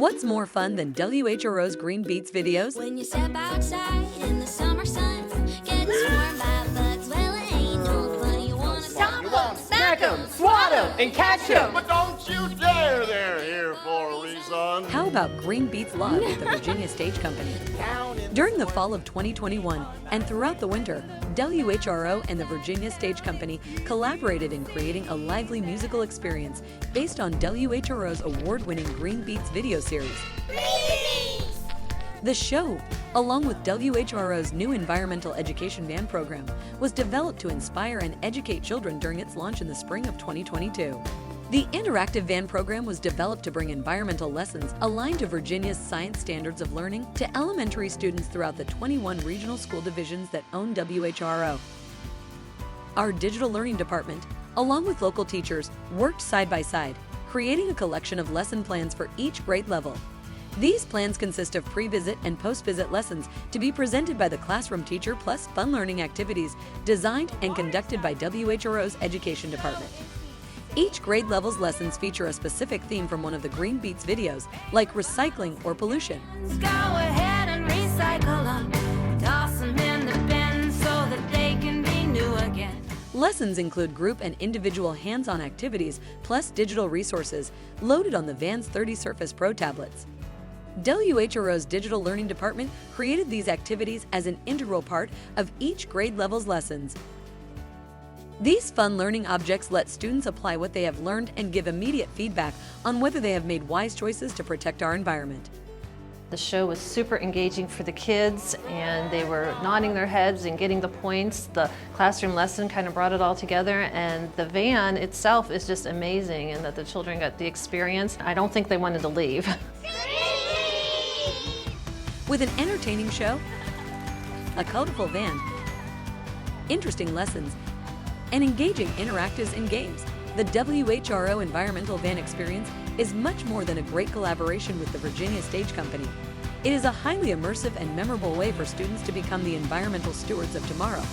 What's more fun than WHRO's Green Beats videos? When you step outside in the summer sun, getting swarmed by bugs, well, it ain't no fun. You wanna stop 'em, Smack 'em, swat 'em, and catch 'em. But don't you dare, they're here for a reason. How about Green Beats Live with the Virginia Stage Company? During the fall of 2021 and throughout the winter, WHRO and the Virginia Stage Company collaborated in creating a lively musical experience based on WHRO's award-winning Green Beats video series. The show, along with WHRO's new environmental education van program, was developed to inspire and educate children during its launch in the spring of 2022. The interactive van program was developed to bring environmental lessons aligned to Virginia's science standards of learning to elementary students throughout the 21 regional school divisions that own WHRO. Our digital learning department, along with local teachers, worked side by side, creating a collection of lesson plans for each grade level. These plans consist of pre-visit and post-visit lessons to be presented by the classroom teacher plus fun learning activities designed and conducted by WHRO's Education Department. Each grade level's lessons feature a specific theme from one of the Green Beats videos, like recycling or pollution. go ahead and recycle 'em, toss 'em in the bin so that they can be new again. Lessons include group and individual hands-on activities plus digital resources loaded on the van's 30 Surface Pro tablets. WHRO's Digital Learning Department created these activities as an integral part of each grade level's lessons. These fun learning objects let students apply what they have learned and give immediate feedback on whether they have made wise choices to protect our environment. The show was super engaging for the kids, and they were nodding their heads and getting the points. The classroom lesson kind of brought it all together, and the van itself is just amazing, and that the children got the experience. I don't think they wanted to leave. With an entertaining show, a colorful van, interesting lessons, and engaging interactives and games, the WHRO Environmental Van Experience is much more than a great collaboration with the Virginia Stage Company. It is a highly immersive and memorable way for students to become the environmental stewards of tomorrow.